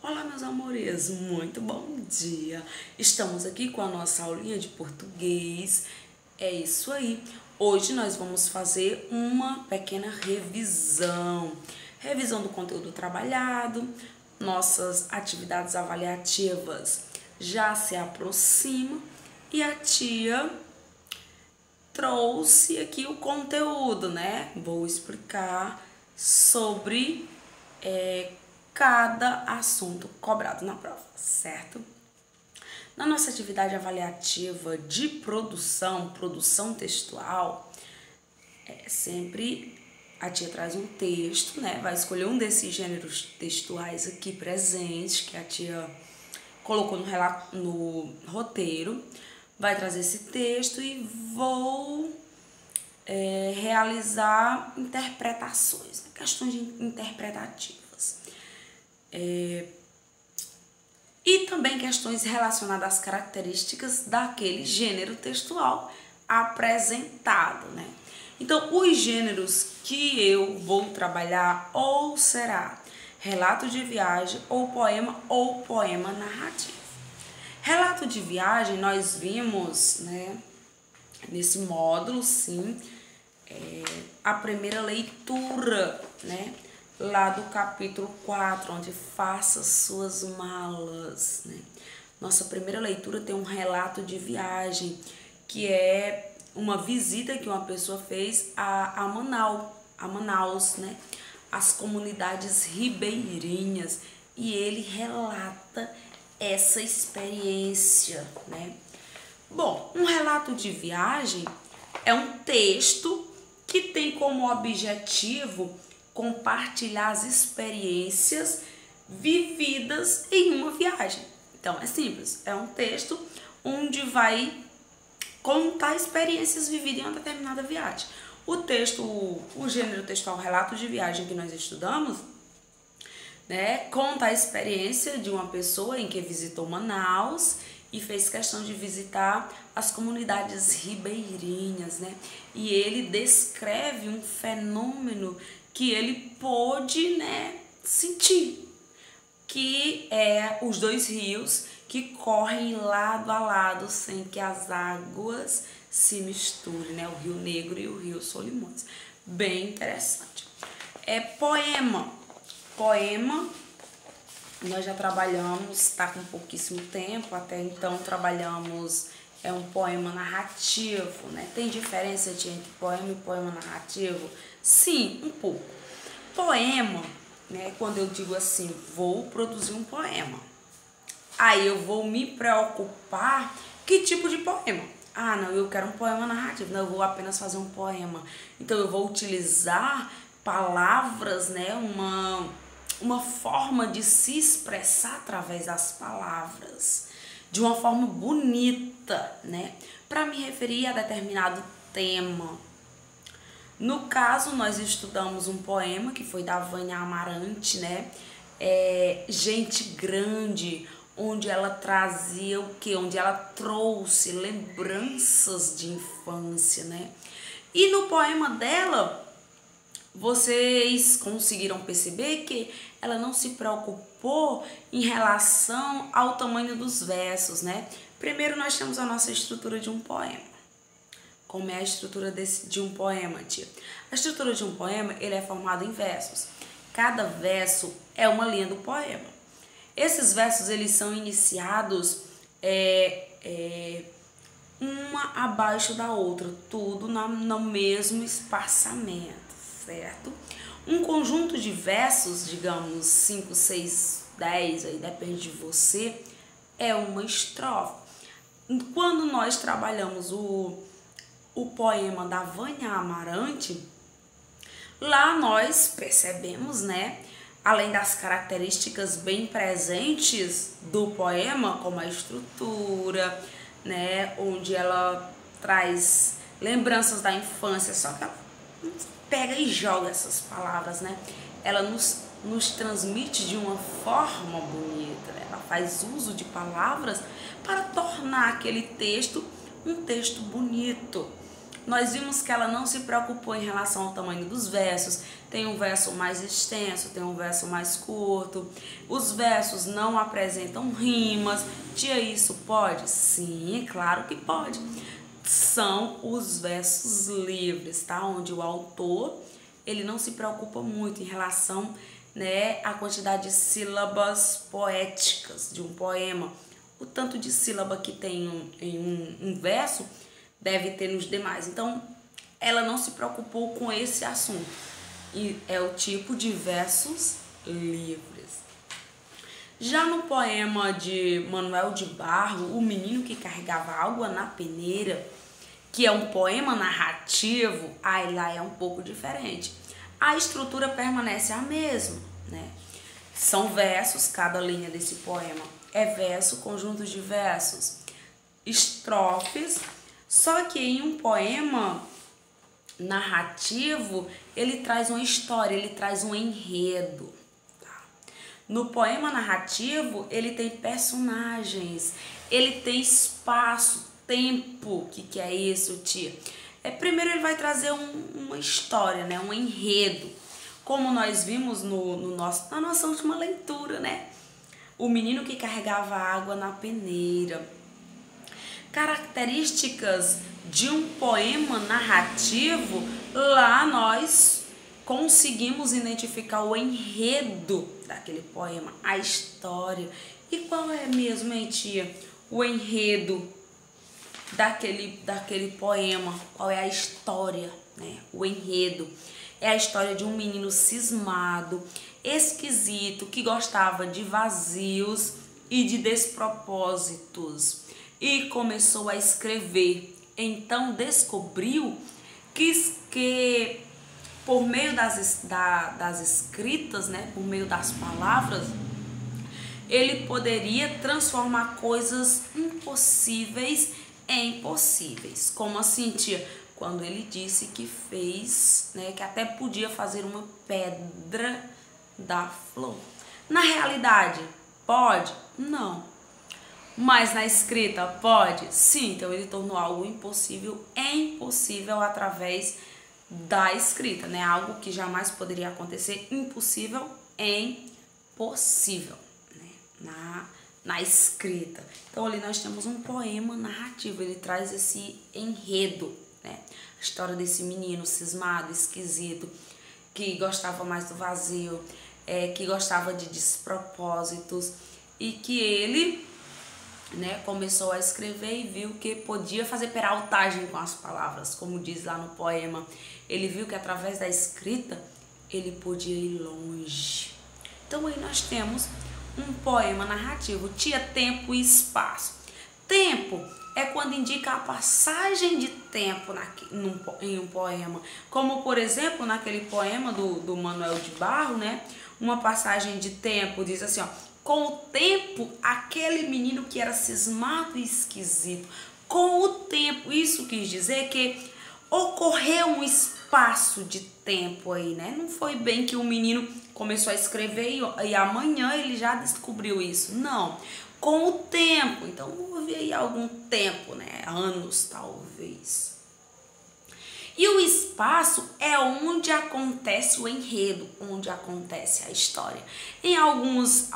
Olá, meus amores, muito bom dia! Estamos aqui com a nossa aulinha de português. É isso aí. Hoje nós vamos fazer uma pequena revisão. Revisão do conteúdo trabalhado, nossas atividades avaliativas já se aproximam e a tia trouxe aqui o conteúdo, né? Vou explicar sobre cada assunto cobrado na prova, certo? Na nossa atividade avaliativa de produção textual, sempre a tia traz um texto, né? Vai escolher um desses gêneros textuais aqui presentes, que a tia colocou no roteiro, vai trazer esse texto e vou realizar interpretações, questões interpretativas. E também questões relacionadas às características daquele gênero textual apresentado, né? Então, os gêneros que eu vou trabalhar ou será relato de viagem ou poema narrativo. Relato de viagem nós vimos, né, nesse módulo, sim, a primeira leitura, né, lá do capítulo 4, onde faça suas malas, né? Nossa primeira leitura tem um relato de viagem, que é uma visita que uma pessoa fez a Manaus, né? As comunidades ribeirinhas, e ele relata essa experiência, né? Bom, um relato de viagem é um texto que tem como objetivo compartilhar as experiências vividas em uma viagem. Então, é simples, é um texto onde vai contar experiências vividas em uma determinada viagem. O gênero textual relato de viagem que nós estudamos, né, conta a experiência de uma pessoa em que visitou Manaus e fez questão de visitar as comunidades ribeirinhas, né? E ele descreve um fenômeno que ele pôde, né, sentir, que é os dois rios que correm lado a lado sem que as águas se misturem, né? O Rio Negro e o Rio Solimões. Bem interessante. Poema, nós já trabalhamos, está com pouquíssimo tempo, até então trabalhamos um poema narrativo, né? Tem diferença entre poema e poema narrativo? Sim, um pouco. Poema, né? Quando eu digo assim, vou produzir um poema, aí eu vou me preocupar que tipo de poema. Ah, não, eu quero um poema narrativo, não, eu vou apenas fazer um poema. Então eu vou utilizar palavras, né? Uma forma de se expressar através das palavras, de uma forma bonita, né? Para me referir a determinado tema. No caso, nós estudamos um poema que foi da Vânia Amarante, né? Gente Grande, onde ela trazia o quê? Onde ela trouxe lembranças de infância, né? E no poema dela, vocês conseguiram perceber que ela não se preocupou em relação ao tamanho dos versos, né? Primeiro nós temos a nossa estrutura de um poema. Como é a estrutura de um poema, tia? A estrutura de um poema, ele é formado em versos. Cada verso é uma linha do poema. Esses versos, eles são iniciados uma abaixo da outra, tudo no mesmo espaçamento, certo? Um conjunto de versos, digamos 5, 6, 10, aí depende de você, é uma estrofe. Quando nós trabalhamos o poema da Vânia Amarante, lá nós percebemos, né, além das características bem presentes do poema, como a estrutura, né, onde ela traz lembranças da infância, só que ela pega e joga essas palavras, né? Ela nos transmite de uma forma bonita, né? Ela faz uso de palavras para tornar aquele texto um texto bonito. Nós vimos que ela não se preocupou em relação ao tamanho dos versos. Tem um verso mais extenso, tem um verso mais curto. Os versos não apresentam rimas. Tia, isso pode? Sim, claro que pode. São os versos livres, tá? Onde o autor, ele não se preocupa muito em relação, né, à quantidade de sílabas poéticas de um poema. O tanto de sílaba que tem em um verso deve ter nos demais. Então, ela não se preocupou com esse assunto. E é o tipo de versos livres. Já no poema de Manuel de Barro, O Menino que Carregava Água na Peneira, que é um poema narrativo, aí lá é um pouco diferente. A estrutura permanece a mesma, né? São versos, cada linha desse poema é verso, conjuntos de versos, estrofes, só que em um poema narrativo, ele traz uma história, ele traz um enredo. No poema narrativo, ele tem personagens, ele tem espaço, tempo. O que é isso, tia? Primeiro ele vai trazer uma história, né? Um enredo. Como nós vimos na nossa última leitura, né? O menino que carregava água na peneira. Características de um poema narrativo, lá nós conseguimos identificar o enredo daquele poema, a história. E qual é mesmo, hein, tia? O enredo daquele poema, qual é a história, né? O enredo é a história de um menino cismado, esquisito, que gostava de vazios e de despropósitos e começou a escrever. Então descobriu que por meio das escritas, né, por meio das palavras, ele poderia transformar coisas impossíveis em possíveis. Como assim, tia? Quando ele disse que fez, né, que até podia fazer uma pedra da flor. Na realidade, pode? Não. Mas na escrita, pode? Sim. Então ele tornou algo impossível em possível através da escrita, né? Algo que jamais poderia acontecer, impossível em possível, né? Na escrita. Então ali nós temos um poema narrativo, ele traz esse enredo, né? A história desse menino cismado, esquisito, que gostava mais do vazio, que gostava de despropósitos e que ele, né, começou a escrever e viu que podia fazer peraltagem com as palavras, como diz lá no poema. Ele viu que através da escrita ele podia ir longe. Então aí nós temos um poema narrativo. Tia, tempo e espaço. Tempo é quando indica a passagem de tempo em um poema. Como, por exemplo, naquele poema do Manuel de Barro, né? Uma passagem de tempo diz assim, ó: com o tempo, aquele menino que era cismado e esquisito. Com o tempo, isso quis dizer que ocorreu um espaço de tempo aí, né? Não foi bem que o menino começou a escrever e amanhã ele já descobriu isso. Não. Com o tempo. Então, houve aí algum tempo, né? Anos, talvez. E o espaço é onde acontece o enredo, onde acontece a história. Em algumas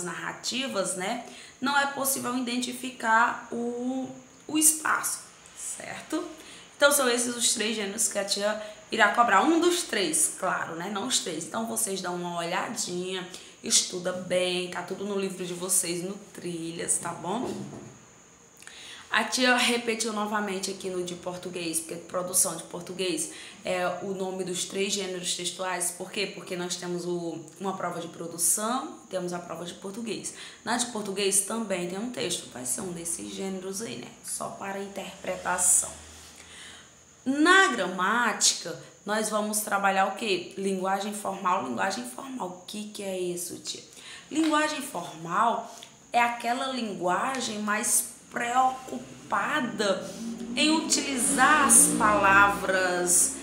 narrativas, né, não é possível identificar o espaço, certo? Então são esses os 3 gêneros que a tia irá cobrar. Um dos 3, claro, né? Não os 3. Então vocês dão uma olhadinha, estuda bem, tá tudo no livro de vocês, no Trilhas, tá bom? A tia repetiu novamente aqui no de português, porque produção de português é o nome dos 3 gêneros textuais. Por quê? Porque nós temos uma prova de produção, temos a prova de português. Na de português também tem um texto, vai ser um desses gêneros aí, né? Só para interpretação. Na gramática, nós vamos trabalhar o quê? Linguagem formal, linguagem informal. O que é isso, tia? Linguagem formal é aquela linguagem mais preocupada em utilizar as palavras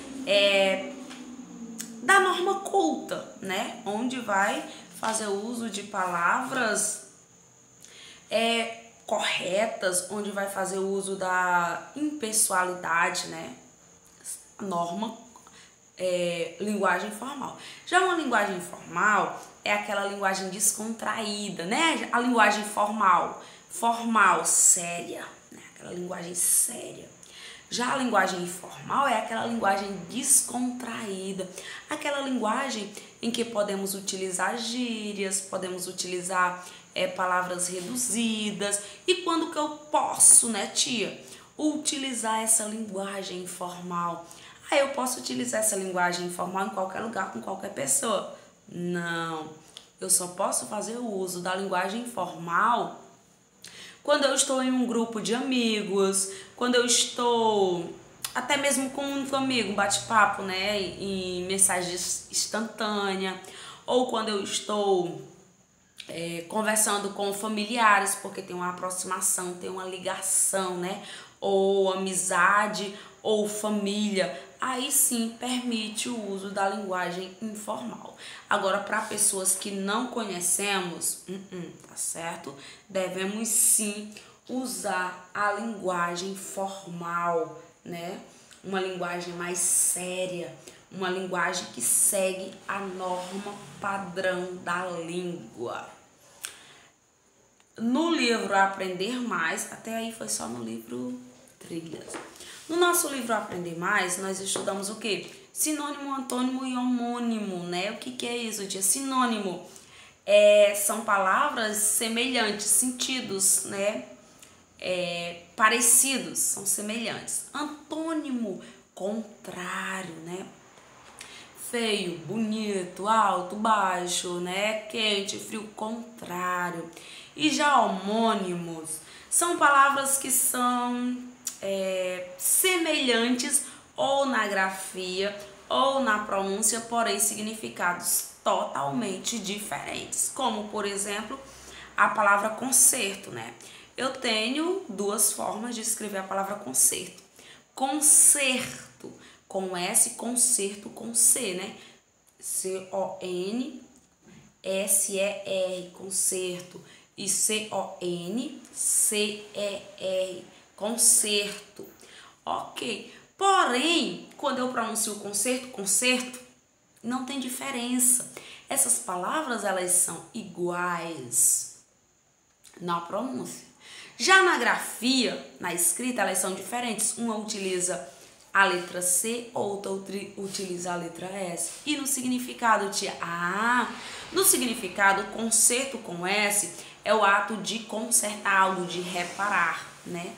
da norma culta, né? Onde vai fazer uso de palavras corretas, onde vai fazer o uso da impessoalidade, né? Norma, linguagem formal. Já uma linguagem informal é aquela linguagem descontraída, né? A linguagem formal, séria, né? Aquela linguagem séria. Já a linguagem informal é aquela linguagem descontraída, aquela linguagem em que podemos utilizar gírias, podemos utilizar palavras reduzidas. E quando que eu posso, né, tia, utilizar essa linguagem informal? Ah, eu posso utilizar essa linguagem informal em qualquer lugar, com qualquer pessoa? Não, eu só posso fazer o uso da linguagem informal quando eu estou em um grupo de amigos, quando eu estou até mesmo com um único amigo, um bate-papo, né, em mensagem instantânea, ou quando eu estou conversando com familiares, porque tem uma aproximação, tem uma ligação, né, ou amizade, ou família, aí sim permite o uso da linguagem informal. Agora, para pessoas que não conhecemos, tá certo? Devemos sim usar a linguagem formal, né? Uma linguagem mais séria, uma linguagem que segue a norma padrão da língua. No livro Aprender Mais, até aí foi só no livro Trilhas. No nosso livro Aprender Mais, nós estudamos o quê? Sinônimo, antônimo e homônimo, né? O que é isso, tia? Sinônimo são palavras semelhantes, sentidos, né? Parecidos, são semelhantes. Antônimo, contrário, né? Feio, bonito, alto, baixo, né? Quente, frio, contrário. E já homônimos são palavras que são semelhantes ou na grafia ou na pronúncia, porém significados totalmente diferentes. Como, por exemplo, a palavra concerto, né? Eu tenho duas formas de escrever a palavra concerto. Concerto com S, concerto com C, né? C-O-N-S-E-R, concerto. E C-O-N-C-E-R, concerto. Ok. Porém, quando eu pronuncio concerto, não tem diferença. Essas palavras, elas são iguais na pronúncia. Já na grafia, na escrita, elas são diferentes. Uma utiliza a letra C, outra utiliza a letra S. E no significado, tia? No significado, concerto com S é o ato de consertar algo, de reparar, né?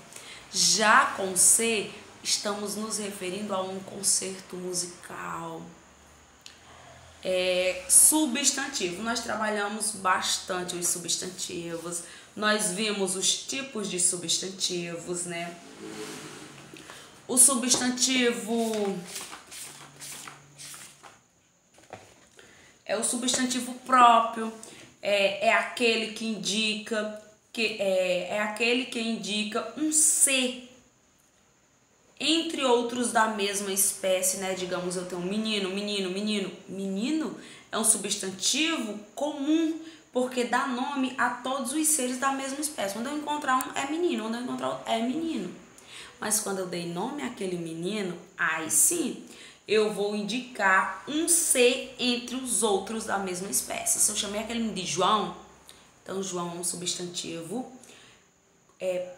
Já com C, estamos nos referindo a um concerto musical. Substantivo, nós trabalhamos bastante os substantivos, nós vimos os tipos de substantivos, né? O substantivo o substantivo próprio, é aquele que indica um ser entre outros da mesma espécie, né? Digamos, eu tenho menino. Menino é um substantivo comum, porque dá nome a todos os seres da mesma espécie. Quando eu encontrar um, é menino. Quando eu encontrar outro, é menino. Mas quando eu dei nome àquele menino, aí sim, eu vou indicar um ser entre os outros da mesma espécie. Se eu chamei aquele menino de João, então João é um substantivo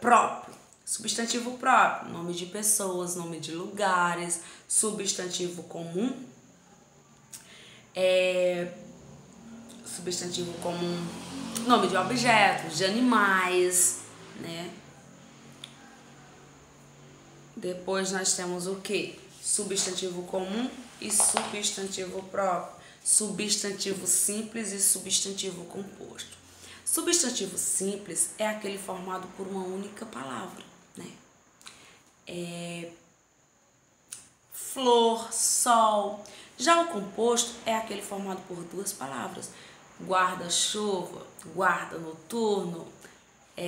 próprio. Substantivo próprio, nome de pessoas, nome de lugares. Substantivo comum, nome de objetos, de animais, né? Depois nós temos o quê? Substantivo comum e substantivo próprio. Substantivo simples e substantivo composto. Substantivo simples é aquele formado por uma única palavra, né? Flor, sol. Já o composto é aquele formado por duas palavras. Guarda-chuva, guarda noturno,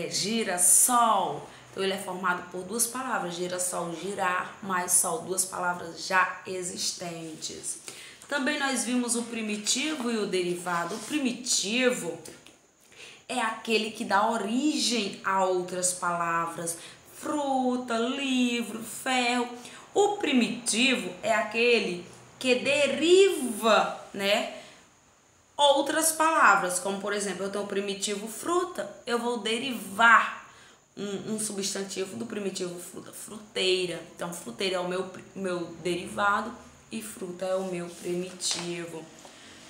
girassol. Então, ele é formado por duas palavras, girassol, girar, mais sol, duas palavras já existentes. Também nós vimos o primitivo e o derivado. O primitivo é aquele que dá origem a outras palavras. Fruta, livro, ferro. O primitivo é aquele que deriva, né, outras palavras, como por exemplo, eu tenho o primitivo fruta, eu vou derivar um substantivo do primitivo fruta, fruteira. Então, fruteira é o meu derivado e fruta é o meu primitivo.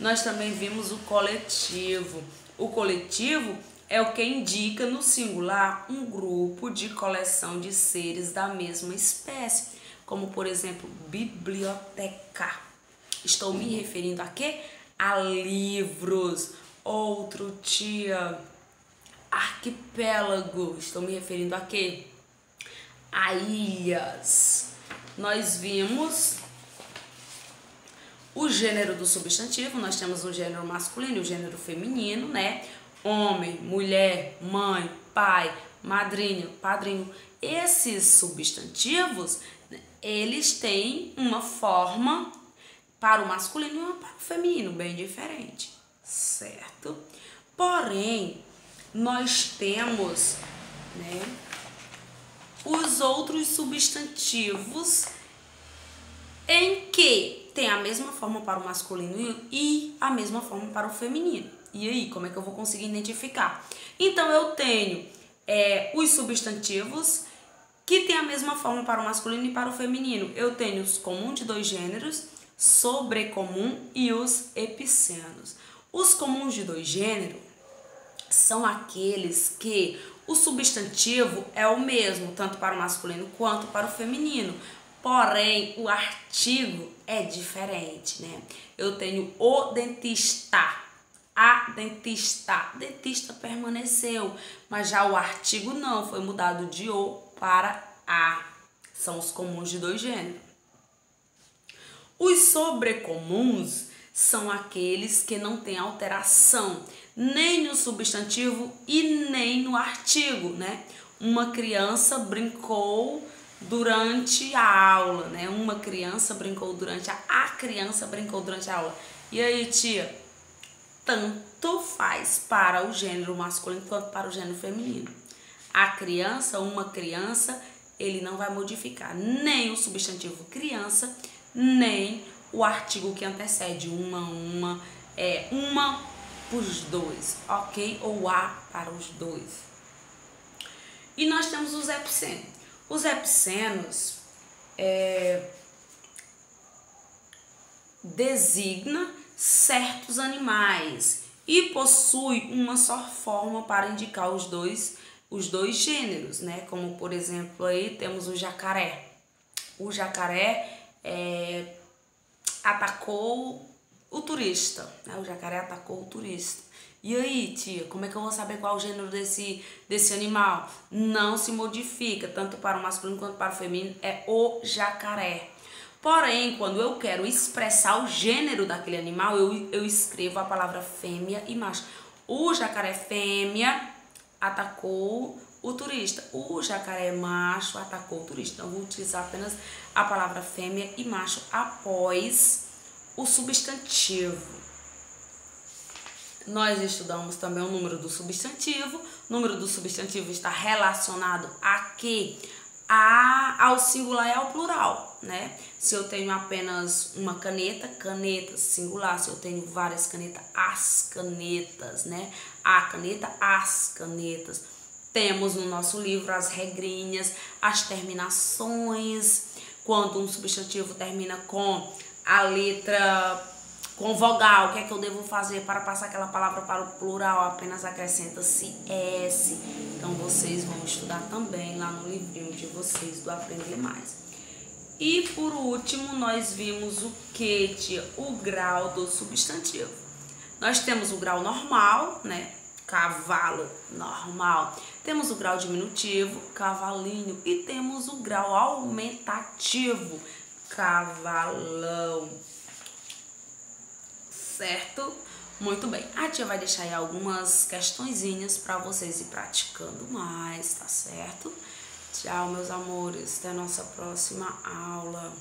Nós também vimos o coletivo. O coletivo é o que indica no singular um grupo de coleção de seres da mesma espécie, como por exemplo, biblioteca. Estou me referindo a quê? A livros. Outro, tia, arquipélago. Estou me referindo a quê? A ilhas. Nós vimos o gênero do substantivo. Nós temos o gênero masculino e o gênero feminino, né? Homem, mulher, mãe, pai, madrinha, padrinho. Esses substantivos, eles têm uma forma para o masculino e uma para o feminino, bem diferente, certo? Porém, nós temos, né, os outros substantivos em que tem a mesma forma para o masculino e a mesma forma para o feminino. E aí, como é que eu vou conseguir identificar? Então, eu tenho os substantivos que tem a mesma forma para o masculino e para o feminino. Eu tenho os comuns de dois gêneros, sobrecomum e os epícenos. Os comuns de dois gêneros são aqueles que o substantivo é o mesmo, tanto para o masculino quanto para o feminino. Porém, o artigo é diferente, né? Eu tenho o dentista, a dentista. Dentista permaneceu, mas já o artigo não, foi mudado de o para a. São os comuns de dois gêneros. Os sobrecomuns são aqueles que não têm alteração nem no substantivo e nem no artigo, né? Uma criança brincou durante a aula, né? Uma criança brincou durante a criança brincou durante a aula. E aí, tia? Tanto faz para o gênero masculino quanto para o gênero feminino. A criança, uma criança, ele não vai modificar nem o substantivo criança, nem o artigo que antecede uma para os dois, ok? Ou a para os dois. E nós temos os epicenos. Os epicenos designa certos animais e possui uma só forma para indicar os dois gêneros, né? Como por exemplo aí temos o jacaré. O jacaré atacou o turista, né? O jacaré atacou o turista. E aí, tia, como é que eu vou saber qual é o gênero desse animal? Não se modifica, tanto para o masculino quanto para o feminino, é o jacaré. Porém, quando eu quero expressar o gênero daquele animal, eu escrevo a palavra fêmea e macho. O jacaré fêmea atacou o turista. O jacaré macho atacou o turista. Então, eu vou utilizar apenas a palavra fêmea e macho após o substantivo. Nós estudamos também o número do substantivo. O número do substantivo está relacionado a quê? Ao singular e ao plural, né? Se eu tenho apenas uma caneta, canetas, singular. Se eu tenho várias canetas, as canetas, né? A caneta, as canetas. Temos no nosso livro as regrinhas, as terminações. Quando um substantivo termina com a letra, com vogal, o que é que eu devo fazer para passar aquela palavra para o plural? Apenas acrescenta-se S. Então, vocês vão estudar também lá no livrinho de vocês do Aprender Mais. E, por último, nós vimos o que, tia? O grau do substantivo. Nós temos o grau normal, né? Cavalo, normal. Temos o grau diminutivo, cavalinho. E temos o grau aumentativo, cavalão. Certo? Muito bem. A tia vai deixar aí algumas questõezinhas para vocês ir praticando mais, tá certo? Tchau, meus amores. Até a nossa próxima aula.